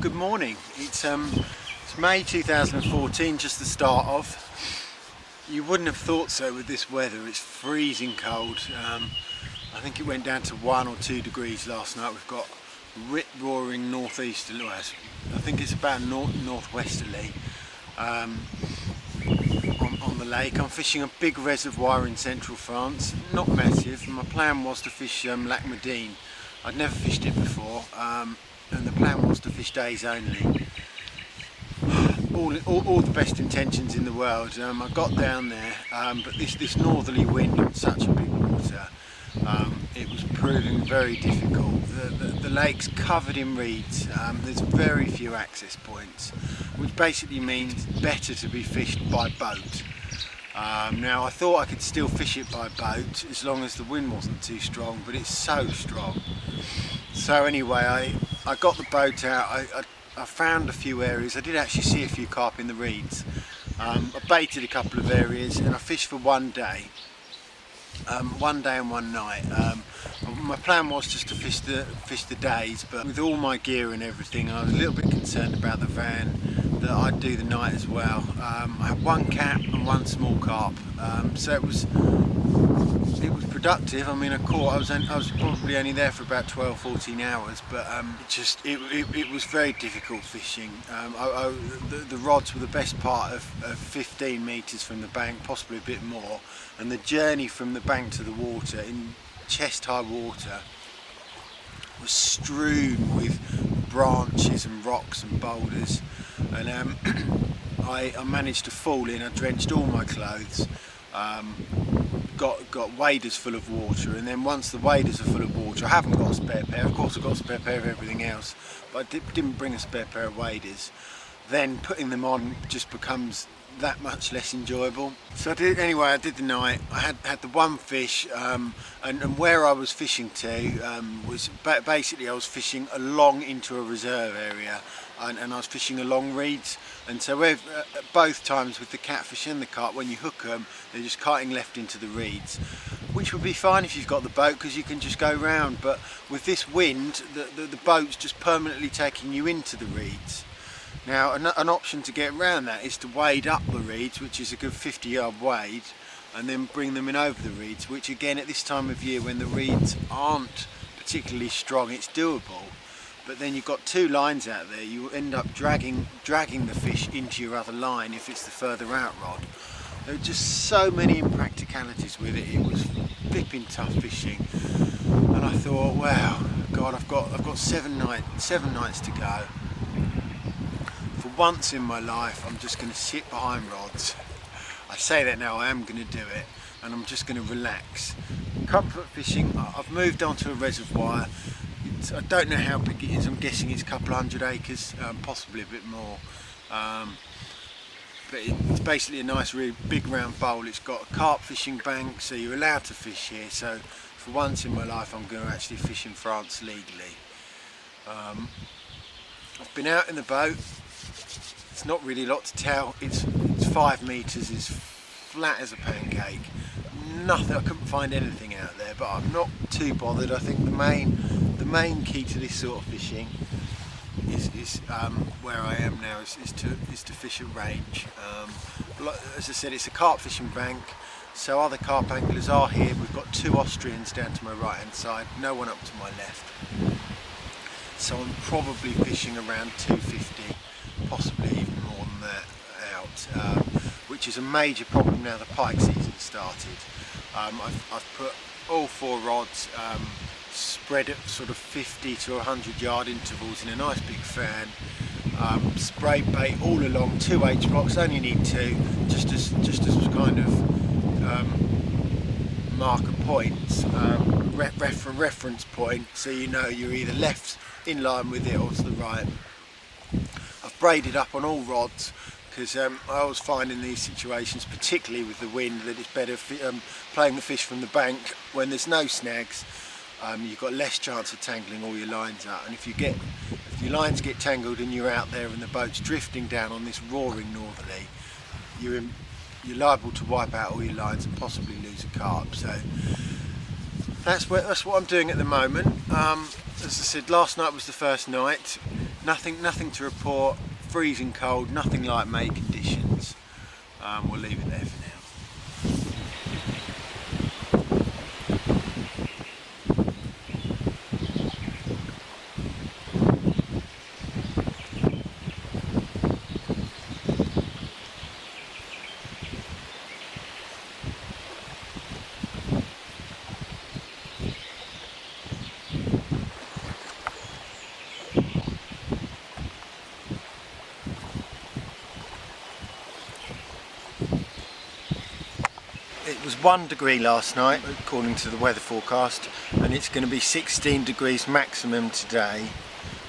Good morning. It's May 2014, just the start of. You wouldn't have thought so with this weather. It's freezing cold. I think it went down to 1 or 2 degrees last night. We've got rip-roaring northeasterly. I think it's about northwesterly on the lake. I'm fishing a big reservoir in central France, not massive. My plan was to fish Lac Médine. I'd never fished it before. And the plan was to fish days only. All the best intentions in the world. I got down there, but this northerly wind on such a big water, it was proving very difficult. The lake's covered in reeds. There's very few access points, which basically means better to be fished by boat. Now I thought I could still fish it by boat as long as the wind wasn't too strong, but it's so strong. So anyway, I got the boat out. I found a few areas. I did actually see a few carp in the reeds. I baited a couple of areas and I fished for one day and one night. My plan was just to fish the days, but with all my gear and everything, I was a little bit concerned about the van, that I'd do the night as well. I had one cat and one small carp, so it was productive. I mean, I was probably only there for about 12-14 hours, but it was very difficult fishing. The rods were the best part of 15 metres from the bank, possibly a bit more, and the journey from the bank to the water in chest-high water was strewn with branches and rocks and boulders, and I managed to fall in. I drenched all my clothes. Got waders full of water, and then once the waders are full of water, I haven't got a spare pair. Of course I've got a spare pair of everything else, but I didn't bring a spare pair of waders. Then putting them on just becomes that much less enjoyable. So I did the night. I had the one fish, and where I was fishing to was basically I was fishing along into a reserve area, and I was fishing along reeds. And so both times with the catfish and the carp, when you hook them, they're just carting left into the reeds, which would be fine if you've got the boat because you can just go round. But with this wind, the boat's just permanently taking you into the reeds. Now, an option to get around that is to wade up the reeds, which is a good 50-yard wade, and then bring them in over the reeds, which again at this time of year when the reeds aren't particularly strong, it's doable. But then you've got two lines out there, you end up dragging the fish into your other line if it's the further out rod. There were just so many impracticalities with it. It was flipping tough fishing, and I thought, wow, God, I've got 7 nights to go. For once in my life, I'm just going to sit behind rods. I say that now, I am going to do it, and I'm just going to relax. Comfort fishing, I've moved on to a reservoir. I don't know how big it is. I'm guessing it's a couple of 100 acres, possibly a bit more. But it's basically a nice, really big round bowl. It's got a carp fishing bank, so you're allowed to fish here. So for once in my life, I'm going to actually fish in France legally. I've been out in the boat. It's not really a lot to tell. It's 5 metres, it's flat as a pancake. Nothing. I couldn't find anything out there, but I'm not too bothered. I think the main key to this sort of fishing is where I am now is to fish at range. As I said, it's a carp fishing bank, so other carp anglers are here. We've got 2 Austrians down to my right hand side, no one up to my left. So I'm probably fishing around 250, possibly even more than that out, which is a major problem now the pike season started. I've put all 4 rods spread at sort of 50 to 100 yard intervals in a nice big fan. Spray bait all along, 2 H blocks, only need 2, just as kind of marker points, reference point, so you know you're either left in line with it or to the right. I've braided up on all rods because I always find in these situations, particularly with the wind, that it's better playing the fish from the bank when there's no snags. You've got less chance of tangling all your lines out, and if your lines get tangled and you're out there and the boat's drifting down on this roaring northerly, you're liable to wipe out all your lines and possibly lose a carp. So that's what I'm doing at the moment. As I said, last night was the first night. Nothing to report. Freezing cold, nothing like May conditions. We'll leave it there for now. It was 1 degree last night according to the weather forecast, and it's going to be 16 degrees maximum today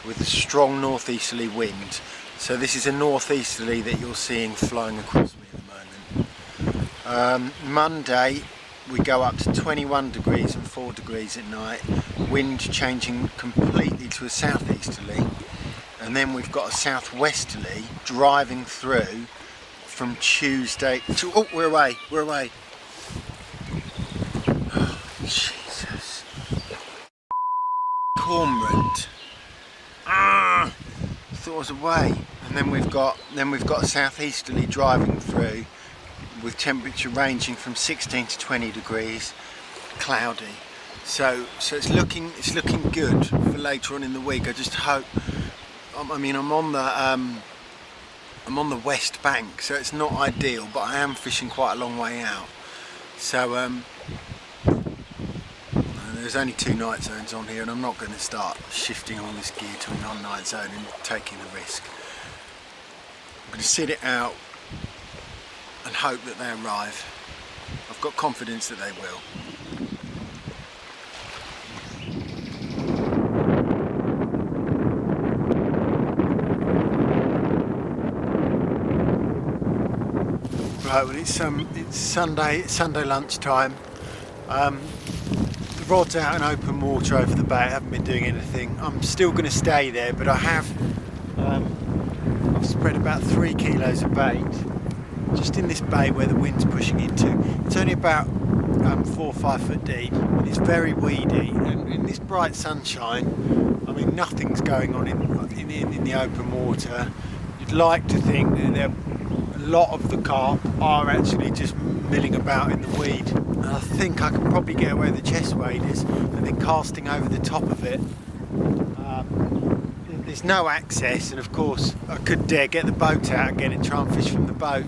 with a strong northeasterly wind. So this is a northeasterly that you're seeing flying across me at the moment. Monday we go up to 21 degrees and 4 degrees at night, wind changing completely to a southeasterly, and then we've got a southwesterly driving through from Tuesday to... oh, we're away. Jesus. Cormorant. I thought I was away. And then we've got a southeasterly driving through with temperature ranging from 16 to 20 degrees, cloudy. So it's looking good for later on in the week. I just hope. I mean, I'm on the west bank, so it's not ideal, but I am fishing quite a long way out. So there's only 2 night zones on here, and I'm not going to start shifting all this gear to a non-night zone and taking the risk. I'm going to sit it out and hope that they arrive. I've got confidence that they will. Right, well it's Sunday lunchtime. The rod's out in open water over the bay. I haven't been doing anything. I'm still going to stay there, but I've spread about 3 kilos of bait just in this bay where the wind's pushing into. It's only about 4 or 5 foot deep, and it's very weedy. And in this bright sunshine, I mean, nothing's going on in the open water. You'd like to think that a lot of the carp are actually just milling about in the weed. And I think I could probably get away with the chest waders and then casting over the top of it. There's no access, and of course I could dare get the boat out again and try and fish from the boat.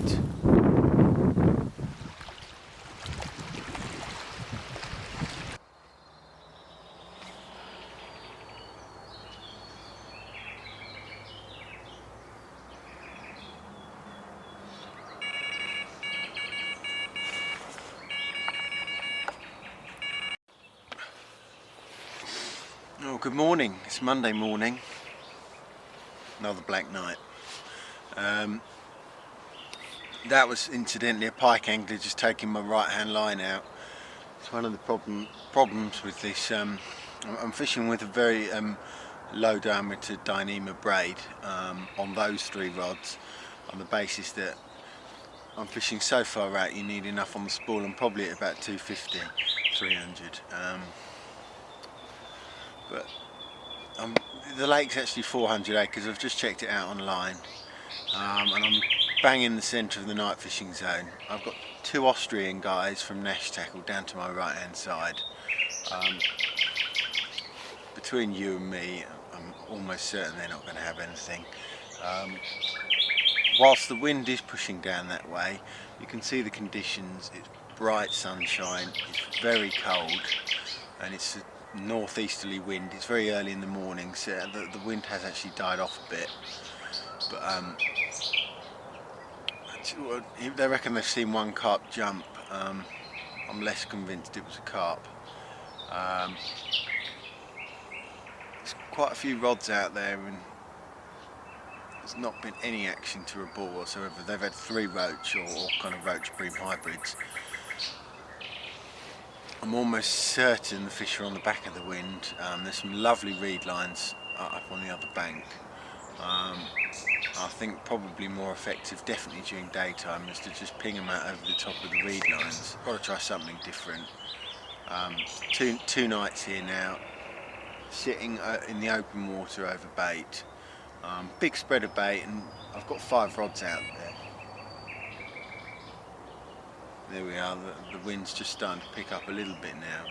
Oh, good morning. It's Monday morning. Another black night. That was incidentally a pike angler just taking my right hand line out. It's one of the problems with this. I'm fishing with a very low diameter Dyneema braid on those 3 rods, on the basis that I'm fishing so far out you need enough on the spool. I'm probably at about 250, 300. But the lake's actually 400 acres. I've just checked it out online, and I'm bang in the centre of the night fishing zone. I've got 2 Austrian guys from Nash Tackle down to my right hand side. Between you and me, I'm almost certain they're not going to have anything. Whilst the wind is pushing down that way, you can see the conditions. It's bright sunshine, it's very cold, and it's a northeasterly wind. It's very early in the morning, so the wind has actually died off a bit, but they reckon they've seen 1 carp jump. I'm less convinced it was a carp. There's quite a few rods out there, and there's not been any action to report whatsoever. They've had 3 roach or kind of roach bream hybrids. I'm almost certain the fish are on the back of the wind. There's some lovely reed lines up on the other bank. I think probably more effective, definitely during daytime, is to just ping them out over the top of the reed lines. Got to try something different. Two nights here now, sitting in the open water over bait, Big spread of bait, and I've got 5 rods out there. There we are, the wind's just starting to pick up a little bit now.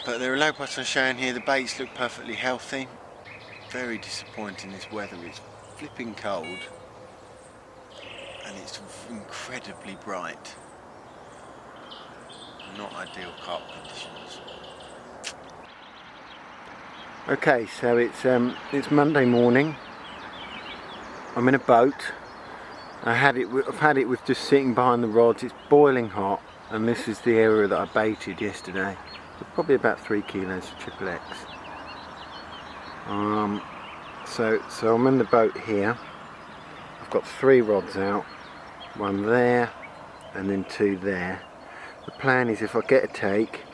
But there are low pots I'm showing here. The baits look perfectly healthy. Very disappointing this weather. It's flipping cold and it's incredibly bright. Not ideal carp conditions. Okay, so it's Monday morning. I'm in a boat. I've had it with just sitting behind the rods. It's boiling hot, and this is the area that I baited yesterday. Probably about 3 kilos of triple X. So I'm in the boat here. I've got 3 rods out, 1 there, and then 2 there. The plan is, if I get a take,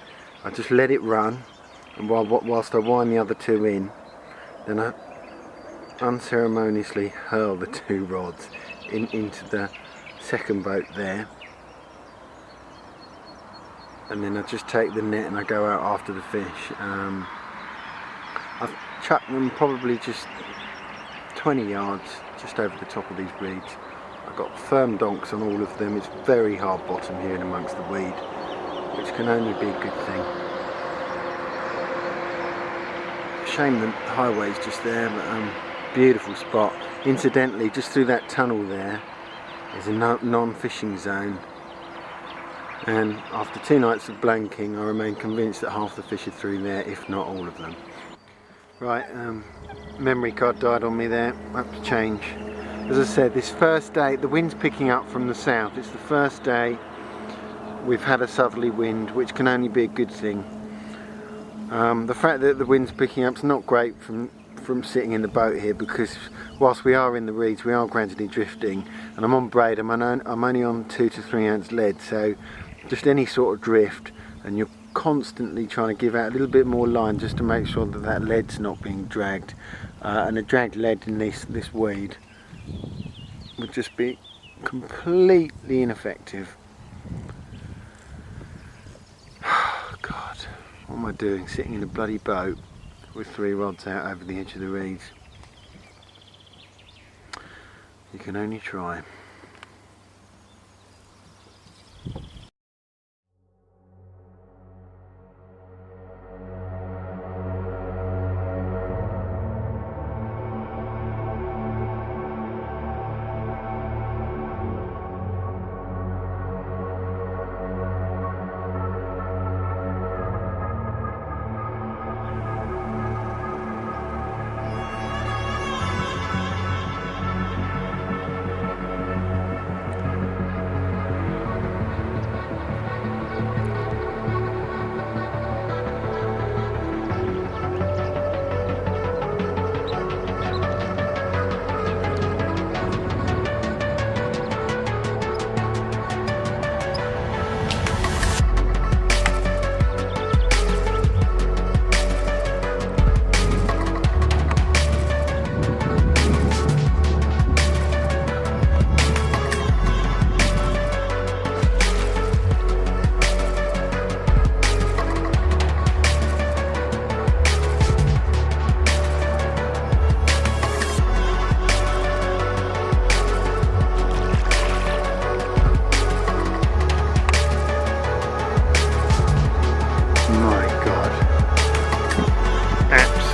I just let it run, and whilst I wind the other 2 in, then I unceremoniously hurl the 2 rods into the second boat there, and then I just take the net and I go out after the fish. I've chucked them probably just 20 yards just over the top of these reeds. I've got firm donks on all of them. It's very hard bottom here in amongst the weed, which can only be a good thing. Shame the highway's just there, but beautiful spot. Incidentally, just through that tunnel there is a non-fishing zone, and after 2 nights of blanking I remain convinced that half the fish are through there, if not all of them. Right, memory card died on me there. I have to change. As I said, this first day, the wind's picking up from the south. It's the first day we've had a southerly wind, which can only be a good thing. The fact that the wind's picking up is not great from sitting in the boat here, because whilst we are in the reeds, we are gradually drifting, and I'm on braid. I'm only on 2 to 3 ounce lead, so just any sort of drift, and you're constantly trying to give out a little bit more line just to make sure that that lead's not being dragged, and a dragged lead in this weed would just be completely ineffective. God, what am I doing sitting in a bloody boat with 3 rods out over the edge of the reeds? You can only try.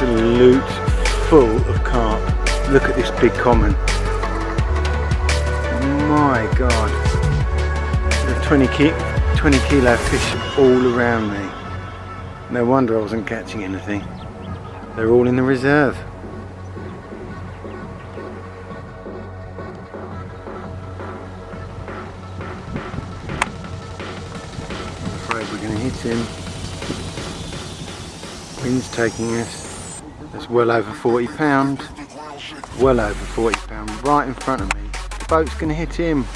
Absolute full of carp. Look at this big common. My God, there are 20 kilo fish all around me. No wonder I wasn't catching anything. They're all in the reserve. I'm afraid we're going to hit him. Wind's taking us. That's well over 40 pounds. Well over 40 pounds, right in front of me. The boat's going to hit him.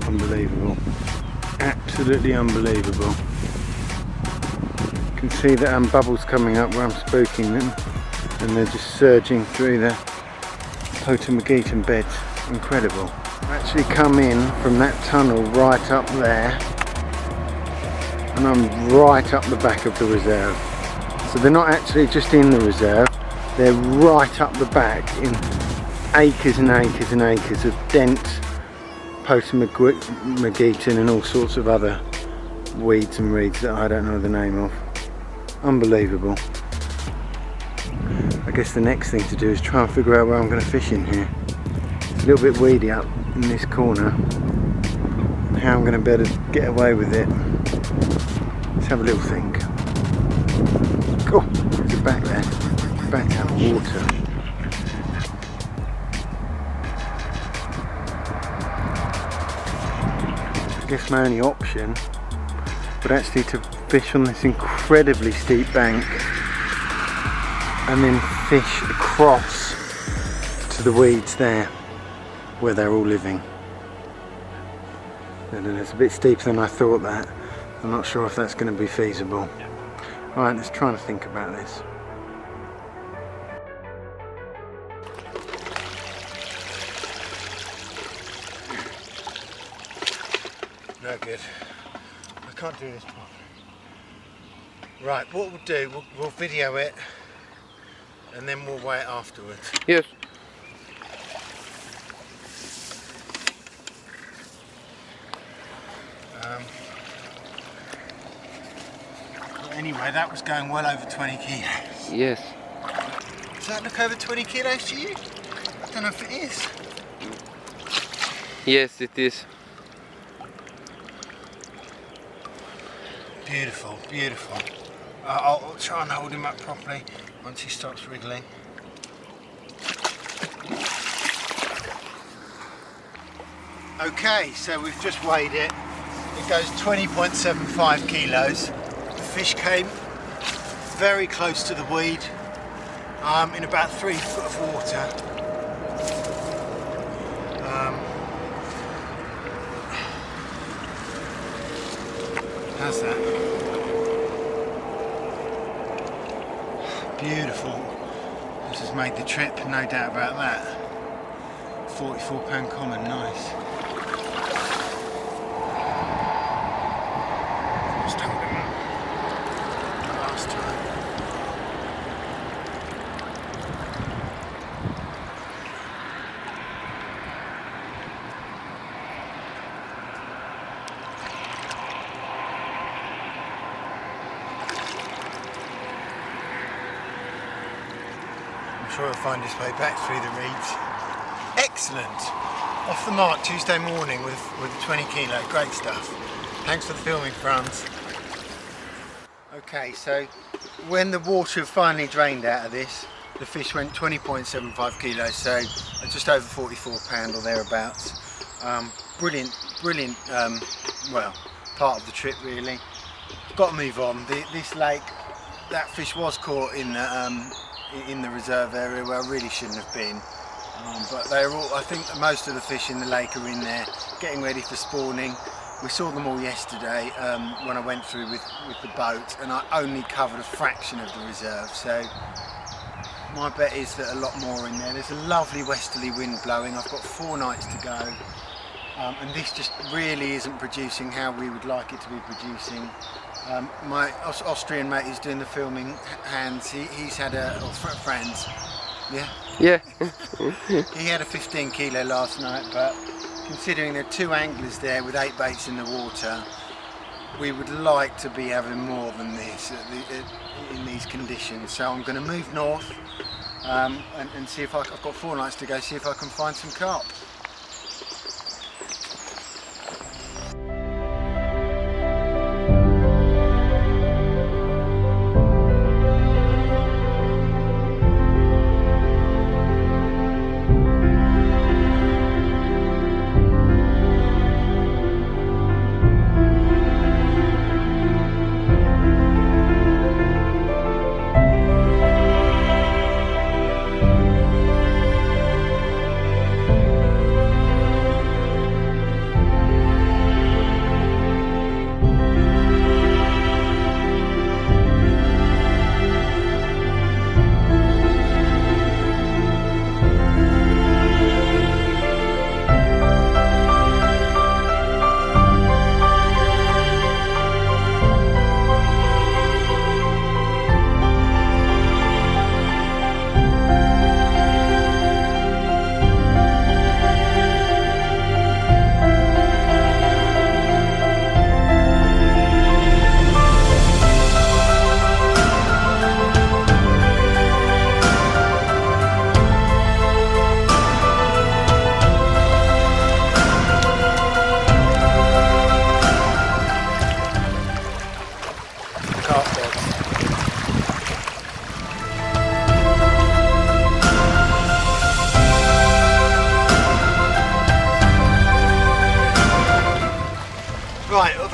Unbelievable. Absolutely unbelievable. You can see that bubbles coming up where I'm spooking them, and they're just surging through the Potamogeton beds. Incredible. Actually come in from that tunnel right up there, and I'm right up the back of the reserve. So they're not actually just in the reserve, they're right up the back in acres and acres and acres of dense potamogeton and all sorts of other weeds and reeds that I don't know the name of. Unbelievable. I guess the next thing to do is try and figure out where I'm going to fish in here. It's a little bit weedy up in this corner, and how I'm going to be able to get away with it. Let's have a little think. Cool, there's a back there, back out of water. I guess my only option would actually to fish on this incredibly steep bank and then fish across to the weeds there where they're all living. And it's a bit steeper than I thought that. I'm not sure if that's going to be feasible. Alright, let's try and think about this. No good. I can't do this properly. Right, what we'll do, we'll video it and then we'll weigh it afterwards. Yes. But anyway, that was going well over 20 kilos. Yes. Does that look over 20 kilos to you? I don't know if it is. Yes, it is. Beautiful, beautiful. I'll try and hold him up properly once he stops wriggling. Okay, so we've just weighed it. It goes 20.75 kilos. The fish came very close to the weed, in about 3 foot of water. How's that? Beautiful. This has made the trip, no doubt about that. £44 common, nice. Just hold him up. Last time. I'm sure he'll find his way back through the reeds. Excellent! Off the mark Tuesday morning with 20 kilo, great stuff. Thanks for the filming, Franz. Okay, so when the water finally drained out of this, the fish went 20.75 kilos, so just over £44 or thereabouts. Brilliant, well, part of the trip really. Got to move on. This lake, that fish was caught in the reserve area where I really shouldn't have been. But they're all, I think most of the fish in the lake are in there getting ready for spawning. We saw them all yesterday when I went through with the boat, and I only covered a fraction of the reserve, so my bet is that a lot more in there. There's a lovely westerly wind blowing. I've got 4 nights to go, and this just really isn't producing how we would like it to be producing. My Austrian mate who's doing the filming, Hans, he's had friends. Yeah? Yeah. He had a 15 kilo last night, but considering there are 2 anglers there with 8 baits in the water, we would like to be having more than this in these conditions. So I'm going to move north and see if I've got 4 nights to go, see if I can find some carp.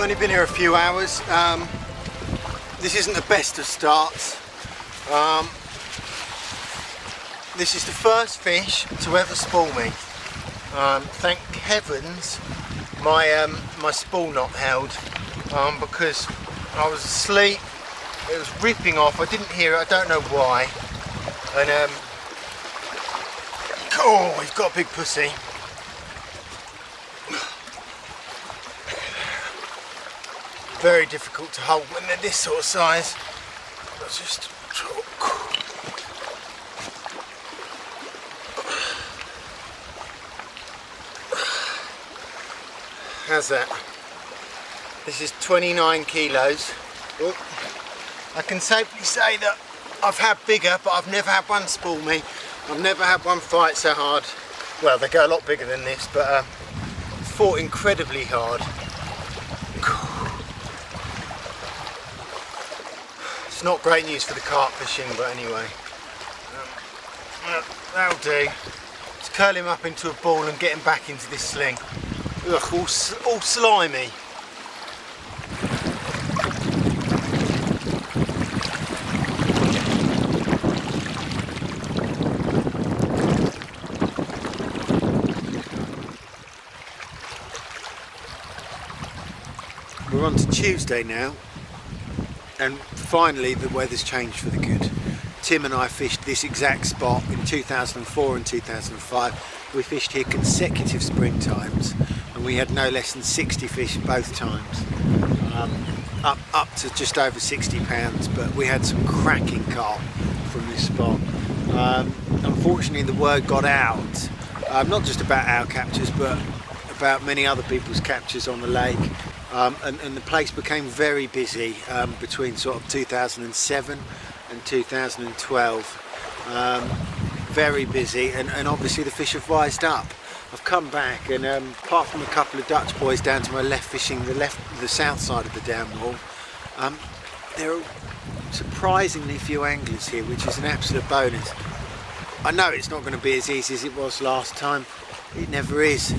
only been here a few hours. This isn't the best of starts. This is the first fish to ever spool me. Thank heavens my spool knot held, because I was asleep, it was ripping off, I didn't hear it, I don't know why, and oh, he's got a big pussy. Very difficult to hold when they're this sort of size. Let's just how's that? This is 29 kilos. Oh. I can safely say that I've had bigger, but I've never had one spool me. I've never had one fight so hard. Well, they go a lot bigger than this, but fought incredibly hard. It's not great news for the carp fishing, but anyway. That'll do. Let's curl him up into a ball and get him back into this sling. Ugh, all slimy. We're on to Tuesday now, and finally the weather's changed for the good. Tim and I fished this exact spot in 2004 and 2005. We fished here consecutive spring times, and we had no less than 60 fish both times, up to just over 60 pounds, but we had some cracking carp from this spot. Unfortunately the word got out, not just about our captures but about many other people's captures on the lake, and the place became very busy between sort of 2007 and 2012. Very busy, and obviously the fish have wised up. I've come back, and apart from a couple of Dutch boys down to my left fishing the south side of the dam wall, there are surprisingly few anglers here, which is an absolute bonus. I know it's not going to be as easy as it was last time, it never is,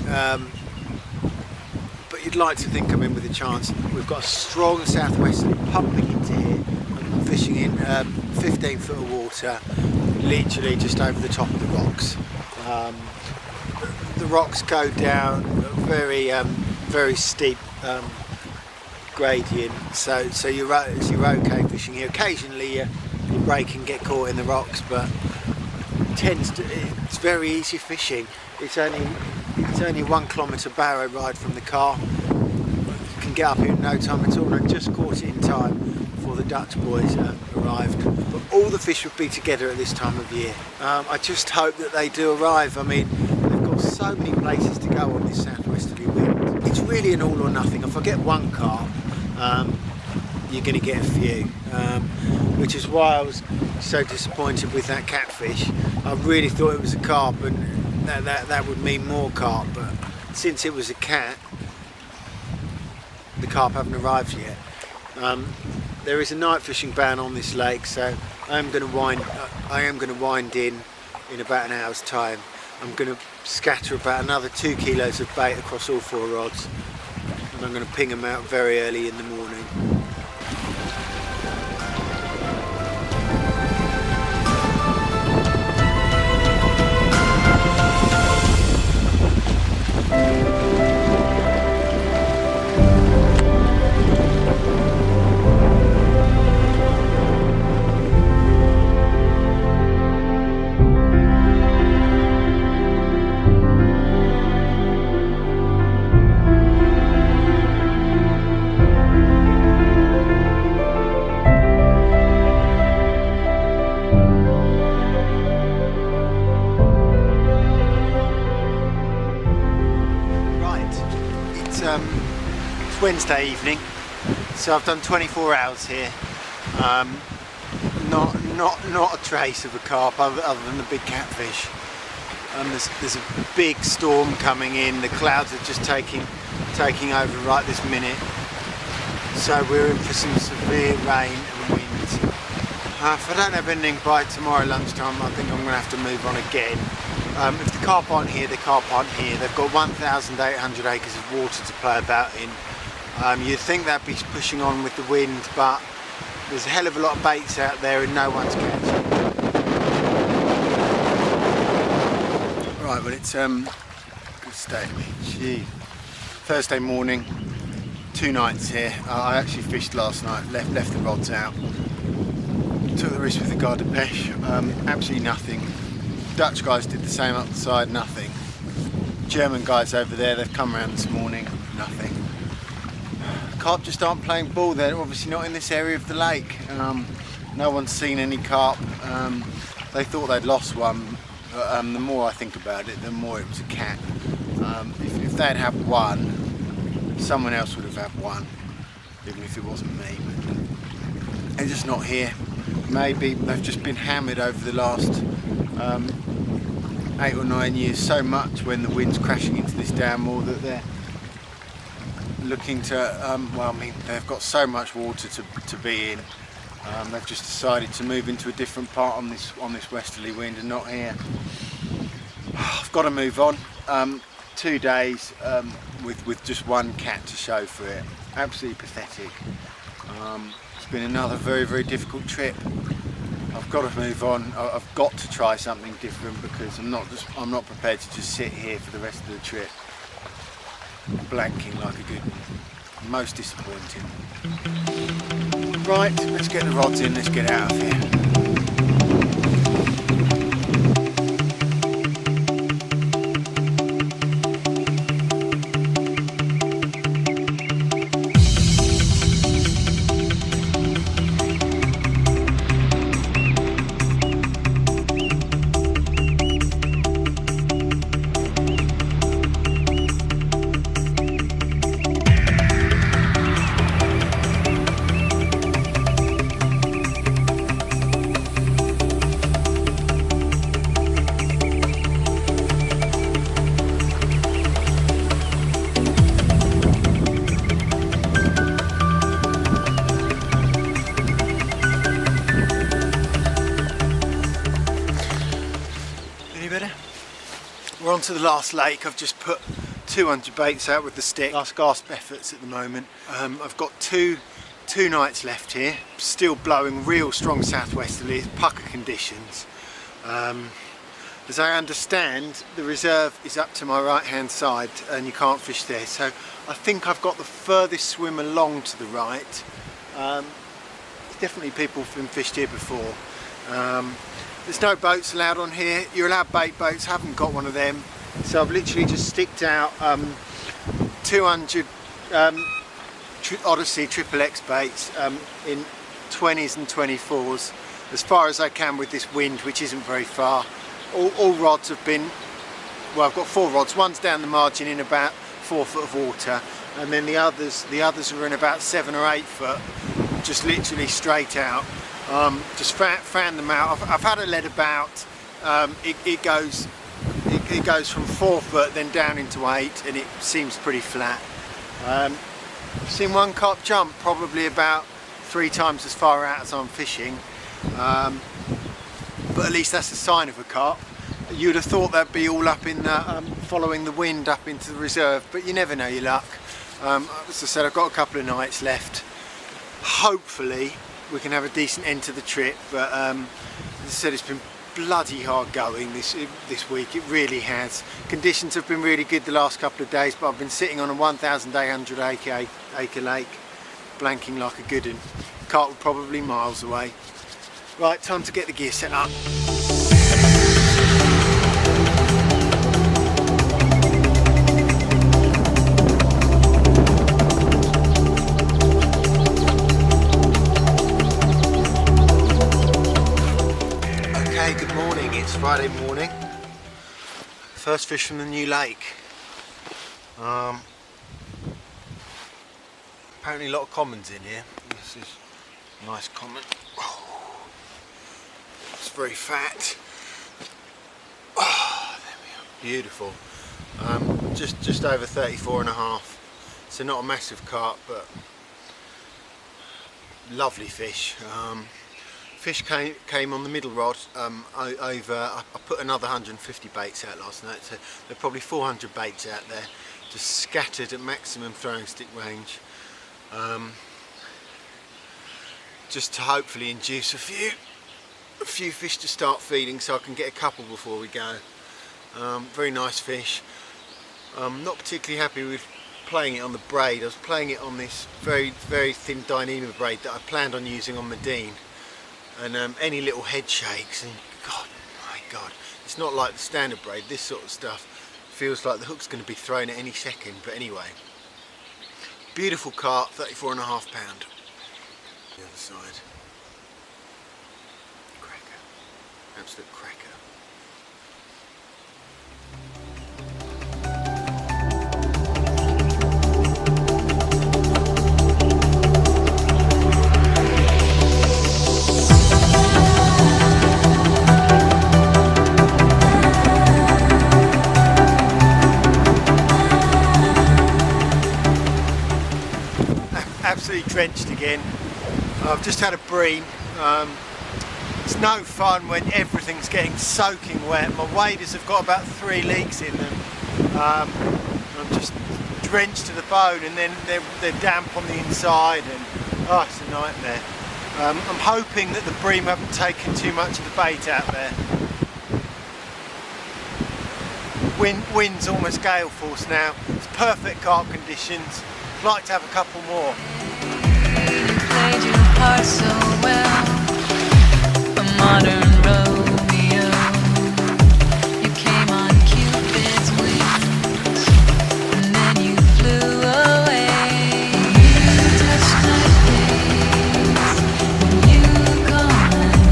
but you'd like to think I'm in with a chance. We've got a strong southwesterly pumping into here. I'm fishing in 15 foot of water, literally just over the top of the rocks. The rocks go down a very steep gradient, so you're okay fishing here. Occasionally you break and get caught in the rocks, but it's very easy fishing. It's only 1 kilometre barrow ride from the car. You can get up here in no time at all. I just caught it in time before the Dutch boys arrived. But all the fish would be together at this time of year. I just hope that they do arrive. I mean, they've got so many places to go on this southwesterly wind. It's really an all or nothing. If I get one carp, you're going to get a few, which is why I was so disappointed with that catfish. I really thought it was a carp, and that would mean more carp, but since it was a cat, the carp haven't arrived yet. There is a night fishing ban on this lake, so I am going to wind in about an hour's time. I'm going to scatter about another 2 kilos of bait across all 4 rods, and I'm going to ping them out very early in the morning. It's Wednesday evening, so I've done 24 hours here. Not a trace of a carp other than the big catfish. There's a big storm coming in. The clouds are just taking over right this minute, so we're in for some severe rain and wind. If I don't have anything by tomorrow lunchtime, I think I'm going to have to move on again. If the carp aren't here, the carp aren't here. They've got 1,800 acres of water to play about in. You'd think that'd be pushing on with the wind, but there's a hell of a lot of baits out there and no one's catching. Right, well it's good stay. Gee. Thursday morning, 2 nights here. I actually fished last night, left the rods out. Took the risk with the garde de pêche, absolutely nothing. Dutch guys did the same up the side, nothing. German guys over there, they've come around this morning, nothing. Carp just aren't playing ball, they're obviously not in this area of the lake. No one's seen any carp. They thought they'd lost one, but the more I think about it, the more it was a cat. If they'd had one, someone else would have had one, even if it wasn't me. But they're just not here. Maybe they've just been hammered over the last 8 or 9 years so much when the wind's crashing into this dam wall that they're looking to, well, I mean, they've got so much water to be in. They've just decided to move into a different part on this westerly wind and not here. I've got to move on. 2 days with just one cat to show for it. Absolutely pathetic. It's been another very, very difficult trip. I've got to move on. I've got to try something different because I'm not prepared to just sit here for the rest of the trip. Blanking like a good one. Most disappointing. Right, let's get the rods in, let's get out of here. We're on to the last lake. I've just put 200 baits out with the stick. Last gasp efforts at the moment. I've got two nights left here. Still blowing real strong southwesterly, pucker conditions. As I understand, the reserve is up to my right hand side and you can't fish there. So I think I've got the furthest swim along to the right. Definitely people have been fished here before. There's no boats allowed on here. You're allowed bait boats, haven't got one of them. So I've literally just sticked out 200 Odyssey XXX baits in 20s and 24s as far as I can with this wind, which isn't very far. All rods have been, well, I've got 4 rods. One's down the margin in about 4 foot of water, and then the others are in about 7 or 8 foot, just literally straight out. Just fan them out. I've had a lead about. It goes from 4 foot then down into 8, and it seems pretty flat. I've seen one carp jump probably about 3 times as far out as I'm fishing, but at least that's a sign of a carp. You'd have thought that'd be all up in the following the wind up into the reserve, but you never know your luck. As I said, I've got a couple of nights left. Hopefully we can have a decent end to the trip, but as I said, it's been bloody hard going this week. It really has. Conditions have been really good the last couple of days, but I've been sitting on a 1,800 acre lake, blanking like a good one. Carp were probably miles away. Right, time to get the gear set up. Good morning, it's Friday morning. First fish from the new lake. Apparently a lot of commons in here. This is a nice common. Oh, it's very fat. Oh, there we are. Beautiful. Just over 34.5. So not a massive carp, but lovely fish. Fish came on the middle rod over. I put another 150 baits out last night, so there are probably 400 baits out there, just scattered at maximum throwing stick range. just to hopefully induce a few fish to start feeding, so I can get a couple before we go. Very nice fish. I'm not particularly happy with playing it on the braid. I was playing it on this very thin Dyneema braid that I planned on using on Medine, and any little head shakes and my god, it's not like the standard braid. This sort of stuff feels like the hook's going to be thrown at any second. But anyway, beautiful carp, 34.5 pound. The other side, cracker, absolute cracker. Absolutely drenched again. I've just had a bream. It's no fun when everything's getting soaking wet. My waders have got about 3 leaks in them. I'm just drenched to the bone, and then they're damp on the inside, and it's a nightmare. I'm hoping that the bream haven't taken too much of the bait out there. Wind's almost gale force now. It's perfect carp conditions. I'd like to have a couple more. Played your part so well, a modern Romeo. You came on Cupid's wings, and then you flew away. You touched my face when you called my name.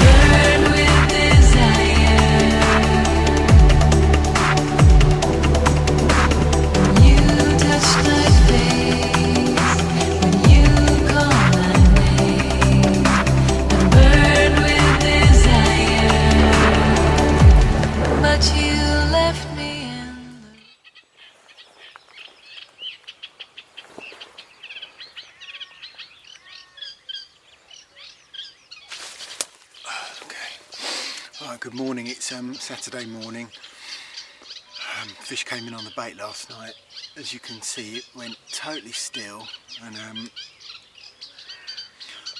Burned with desire. You touched my face. Good morning, it's Saturday morning. Fish came in on the bait last night. As you can see, it went totally still, and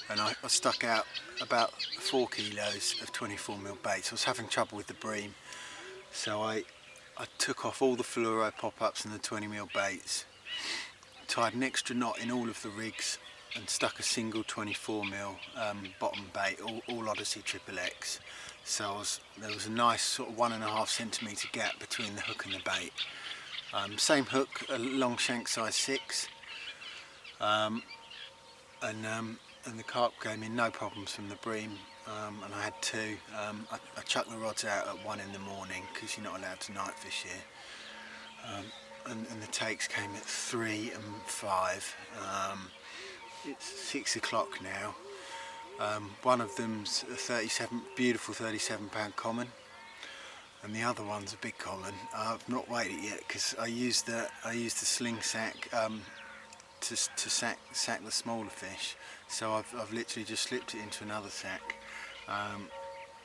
I stuck out about 4 kilos of 24mm bait. So I was having trouble with the bream, so I took off all the fluoro pop-ups and the 20mm baits, tied an extra knot in all of the rigs, and stuck a single 24mm bottom bait, all Odyssey XXX. So there was a nice sort of 1.5 centimetre gap between the hook and the bait. Same hook, a long shank size 6, and the carp came in no problems from the bream, and I had 2. I chucked the rods out at 1 in the morning because you're not allowed to night fish here, and the takes came at 3 and 5. It's 6 o'clock now. One of them's a beautiful 37 pound common, and the other one's a big common. I've not weighed it yet because I used the sling sack to sack the smaller fish. So I've literally just slipped it into another sack.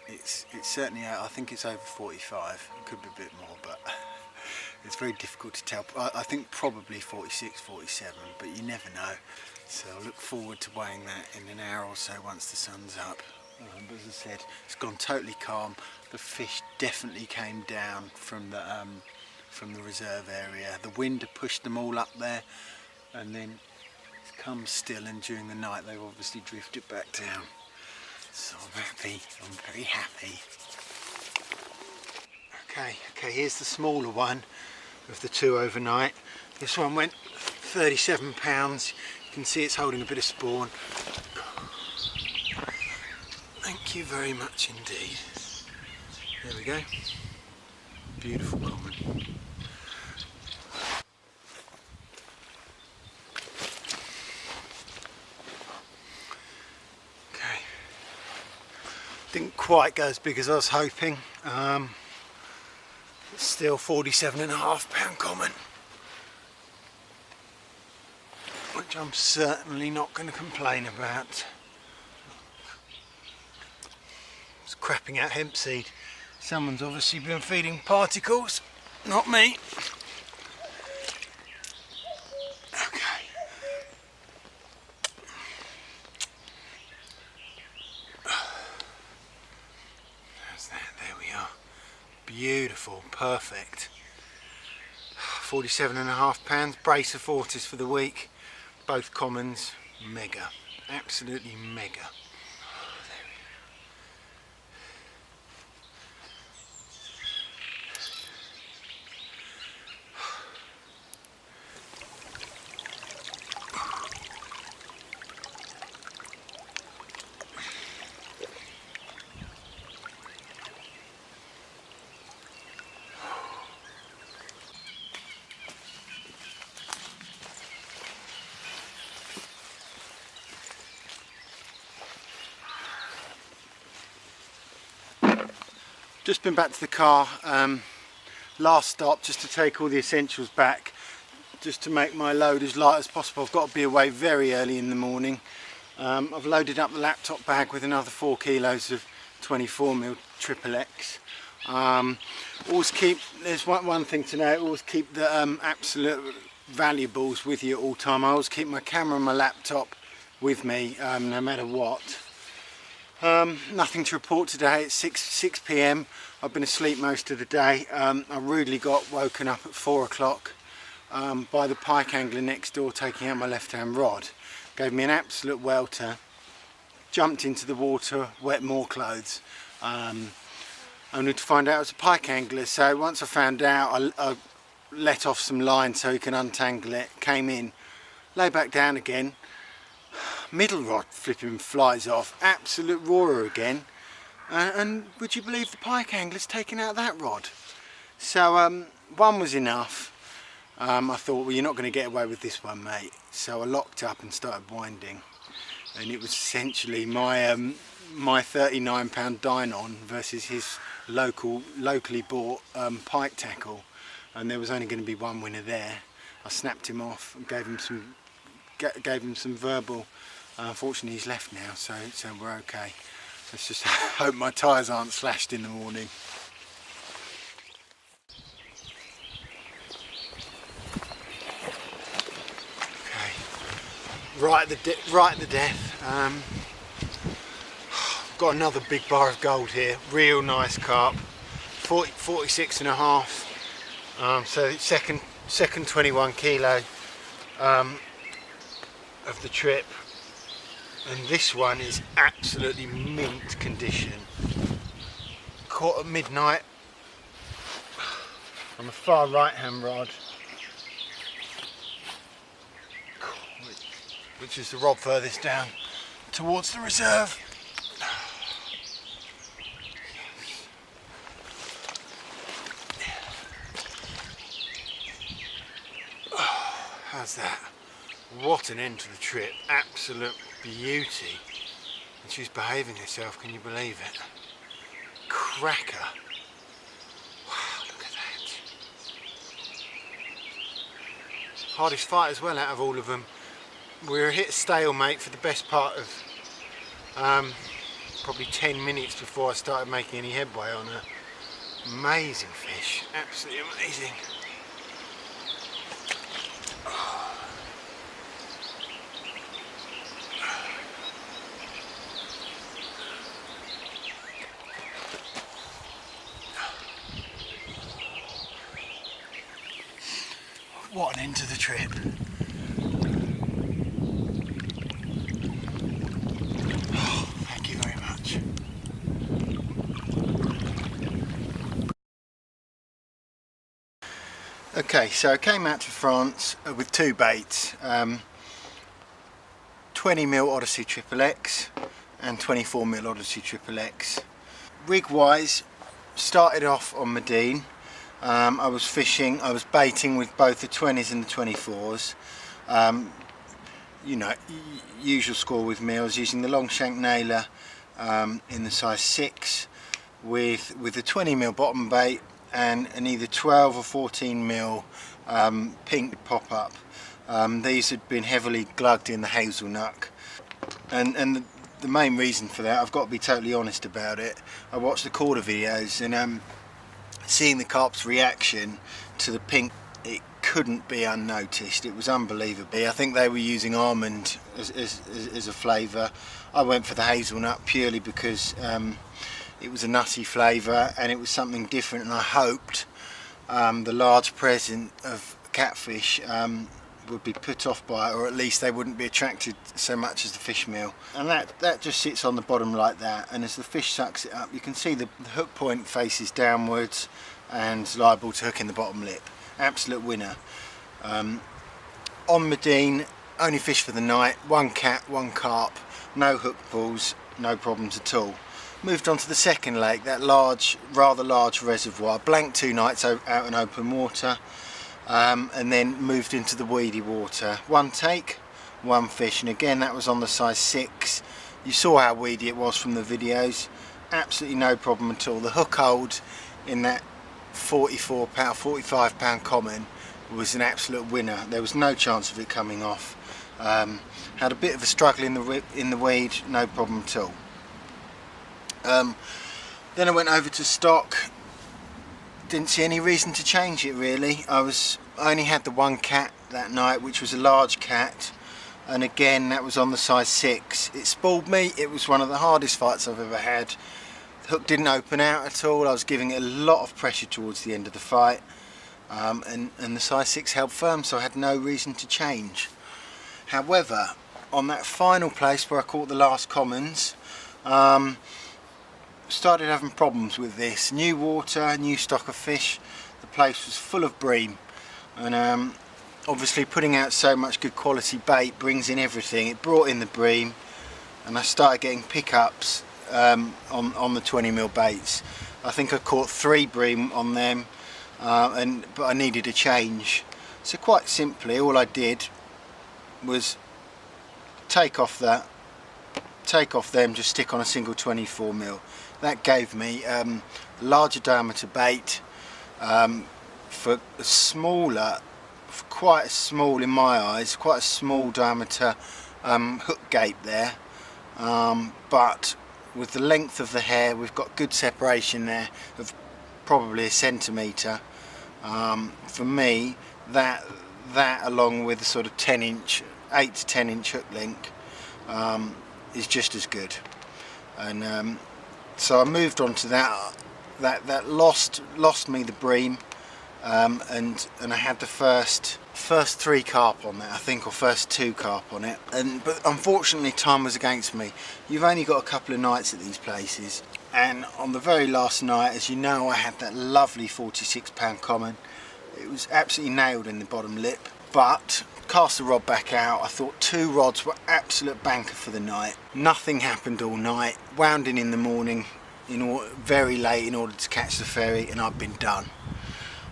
It's certainly, I think it's over 45. It could be a bit more, but it's very difficult to tell. I think probably 46, 47, but you never know. So I look forward to weighing that in an hour or so once the sun's up. But as I said, it's gone totally calm. The fish definitely came down from the reserve area. The wind had pushed them all up there, and then it's come still, and during the night they've obviously drifted back down. So I'm happy, I'm very happy. Okay, here's the smaller one of the 2 overnight. This one went 37 pounds. You can see it's holding a bit of spawn. Thank you very much indeed. There we go. Beautiful common. Okay. Didn't quite go as big as I was hoping. It's still 47.5 pound common, which I'm certainly not going to complain about. It's crapping out hemp seed. Someone's obviously been feeding particles, not me. perfect. 47.5 pounds, brace of forties for the week, both commons, mega, absolutely mega. Just been back to the car, last stop just to take all the essentials back, just to make my load as light as possible. I've got to be away very early in the morning. I've loaded up the laptop bag with another 4 kilos of 24mm XXX. Always keep, there's one thing to know, always keep the absolute valuables with you at all time. I always keep my camera and my laptop with me, no matter what. Nothing to report today. It's 6 p.m. I've been asleep most of the day. I rudely got woken up at 4 o'clock by the pike angler next door taking out my left hand rod. Gave me an absolute welter, jumped into the water, wet more clothes, only to find out it was a pike angler. So once I found out, I let off some line so he can untangle it, came in, lay back down again. Middle rod flipping flies off, absolute roarer again, and would you believe the pike angler's taken out that rod? So one was enough. I thought, well, you're not going to get away with this one, mate. So I locked up and started winding, and it was essentially my my £39 Dynon versus his locally bought pike tackle, and there was only going to be one winner there. I snapped him off and gave him some verbal. Unfortunately he's left now, so we're okay. Let's just hope my tyres aren't slashed in the morning. Okay, right at the death. Got another big bar of gold here, real nice carp, 46.5. So second 21 kilo of the trip. And this one is absolutely mint condition. Caught at midnight on the far right hand rod, which is the rod furthest down towards the reserve. How's that? What an end to the trip, absolute beauty. And she's behaving herself, can you believe it? Cracker. Wow, look at that. Hardest fight as well out of all of them. We were hit stalemate for the best part of probably 10 minutes before I started making any headway on her. Amazing fish, absolutely amazing. What an end to the trip. Oh, thank you very much. Okay, so I came out to France with 2 baits, 20mm Odyssey XXX and 24mm Odyssey XXX. Rig wise, started off on Medine. I was baiting with both the 20s and the 24s. You know, usual score with me. I was using the long shank nailer in the size 6 with the 20mm bottom bait and an either 12 or 14mm pink pop-up. These had been heavily glugged in the hazelnut, and the main reason for that, I've got to be totally honest about it, I watched the Corder videos and seeing the carp's reaction to the pink, it couldn't be unnoticed. It was unbelievable. I think they were using almond as a flavour. I went for the hazelnut purely because it was a nutty flavour and it was something different, and I hoped the large present of catfish would be put off by it, or at least they wouldn't be attracted so much as the fish meal. And that just sits on the bottom like that, and as the fish sucks it up, you can see the hook point faces downwards and is liable to hook in the bottom lip. Absolute winner. On Medine, only fish for the night, 1 cat, 1 carp, no hook pulls, no problems at all. Moved on to the second lake, that large, rather large reservoir, blanked 2 nights out in open water, and then moved into the weedy water. 1 take, 1 fish, and again that was on the size 6. You saw how weedy it was from the videos, absolutely no problem at all. The hook hold in that 45 pound common was an absolute winner. There was no chance of it coming off. Had a bit of a struggle in the weed, no problem at all. Then I went over to stock. Didn't see any reason to change it really. I only had the 1 cat that night, which was a large cat, and again that was on the size 6. It spoiled me. It was one of the hardest fights I've ever had. The hook didn't open out at all. I was giving it a lot of pressure towards the end of the fight, and the size 6 held firm, so I had no reason to change. However, on that final place where I caught the last commons, started having problems with this. New water, new stock of fish, the place was full of bream, and obviously putting out so much good quality bait brings in everything. It brought in the bream, and I started getting pickups on the 20mm baits. I think I caught 3 bream on them, but I needed a change. So quite simply, all I did was take off them, just stick on a single 24mm. That gave me larger diameter bait for a smaller, quite a small in my eyes, quite a small diameter hook gape there, but with the length of the hair we've got good separation there of probably 1 centimetre. For me, that along with the sort of 8 to 10 inch hook link is just as good. And so I moved on to that lost me the bream, and I had the first 3 carp on that, I think, or first 2 carp on it, but unfortunately time was against me. You've only got a couple of nights at these places, and on the very last night, as you know, I had that lovely 46 pound common. It was absolutely nailed in the bottom lip, but cast the rod back out. I thought 2 rods were absolute banker for the night. Nothing happened all night. Wound in the morning, very late, in order to catch the ferry, and I'd been done.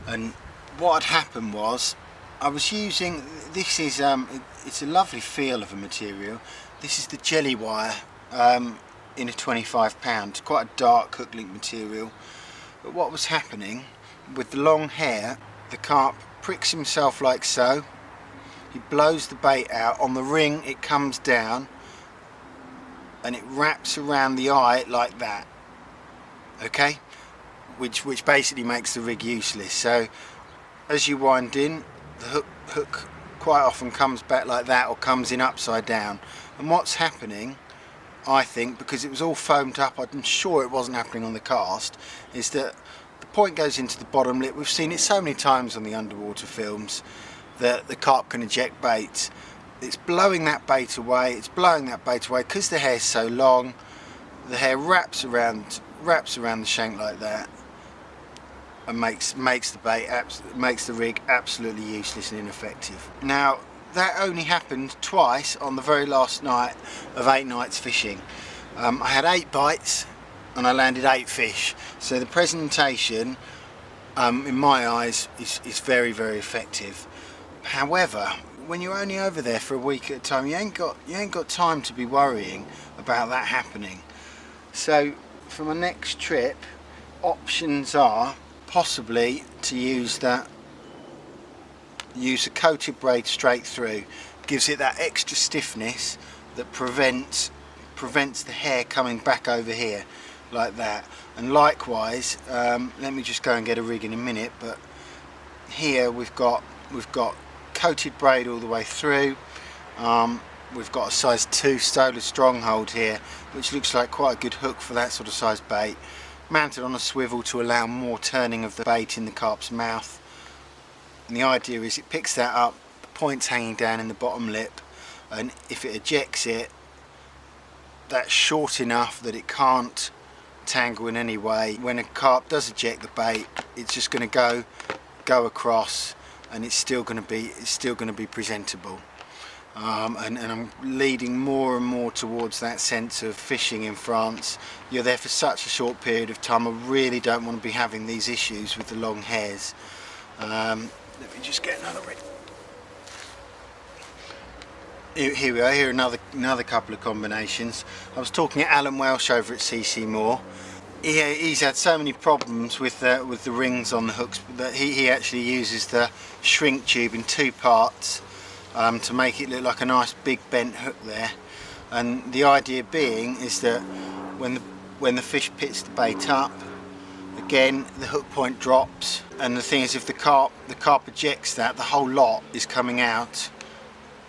And what had happened was, I was using, this is it's a lovely feel of a material. This is the jelly wire in a 25 pound, quite a dark hook link material. But what was happening with the long hair, the carp pricks himself like so. He blows the bait out. On the ring it comes down and it wraps around the eye like that, okay, which basically makes the rig useless. So as you wind in, the hook quite often comes back like that, or comes in upside down. And what's happening, I think, because it was all foamed up, I'm sure it wasn't happening on the cast, is that the point goes into the bottom lip. We've seen it so many times on the underwater films that the carp can eject baits. It's blowing that bait away, because the hair's so long. The hair wraps around the shank like that, and makes the rig absolutely useless and ineffective. Now that only happened twice on the very last night of 8 nights fishing. I had 8 bites and I landed 8 fish. So the presentation, in my eyes, is very, very effective. However, when you're only over there for a week at a time, you ain't got time to be worrying about that happening. So for my next trip, options are possibly to use a coated braid straight through. Gives it that extra stiffness that prevents the hair coming back over here like that. And likewise, let me just go and get a rig in a minute, but here we've got coated braid all the way through. We've got a size 2 Stoller Stronghold here, which looks like quite a good hook for that sort of size bait. mounted on a swivel to allow more turning of the bait in the carp's mouth. And the idea is it picks that up, the point's hanging down in the bottom lip, and if it ejects it, that's short enough that it can't tangle in any way. When a carp does eject the bait, it's just going to go across, and it's still going to be presentable. And I'm leading more and more towards that sense of fishing in France. You're there for such a short period of time. I really don't want to be having these issues with the long hairs. Let me just get another ring. Here we are. Here are another couple of combinations. I was talking to Alan Welsh over at CC Moore. He's had so many problems with the rings on the hooks that he actually uses the shrink tube in 2 parts to make it look like a nice big bent hook there. And the idea being is that when the fish picks the bait up, again the hook point drops, and the thing is, if the carp ejects that, the whole lot is coming out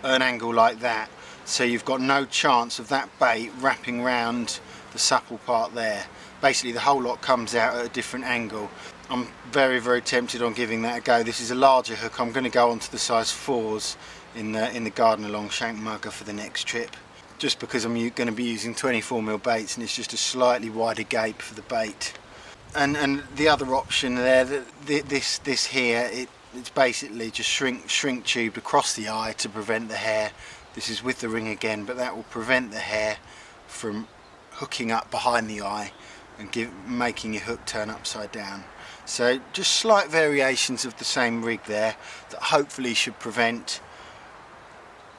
at an angle like that, so you've got no chance of that bait wrapping round the supple part there. Basically the whole lot comes out at a different angle. I'm very, very tempted on giving that a go. This is a larger hook. I'm going to go on to the size 4s in the Gardner Long Shank Mugger for the next trip, just because I'm going to be using 24mm baits and it's just a slightly wider gape for the bait. And the other option there, this here, it's basically just shrink tubed across the eye to prevent the hair. This is with the ring again, but that will prevent the hair from hooking up behind the eye and making your hook turn upside down. So just slight variations of the same rig there that hopefully should prevent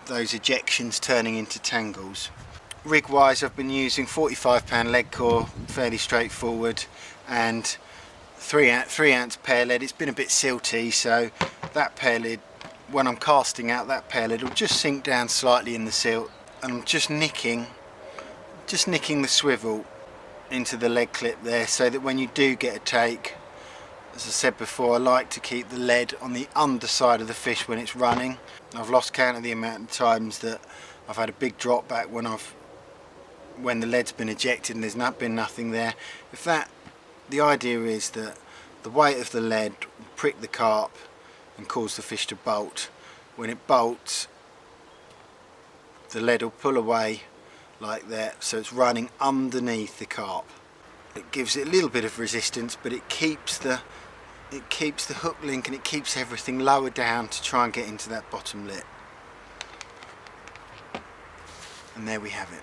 those ejections turning into tangles. Rig wise, I've been using 45 lead core, fairly straightforward, and 3 ounce pear lead. It's been a bit silty, so that pear lead, when I'm casting out, that pear lead will just sink down slightly in the silt, and I'm just nicking the swivel into the lead clip there, so that when you do get a take, as I said before, I like to keep the lead on the underside of the fish when it's running. I've lost count of the amount of times that I've had a big drop back when the lead's been ejected and there's been nothing there. The idea is that the weight of the lead will prick the carp and cause the fish to bolt. When it bolts, the lead will pull away like that, so it's running underneath the carp. It gives it a little bit of resistance, but it keeps the hook link and it keeps everything lower down to try and get into that bottom lip. And there we have it.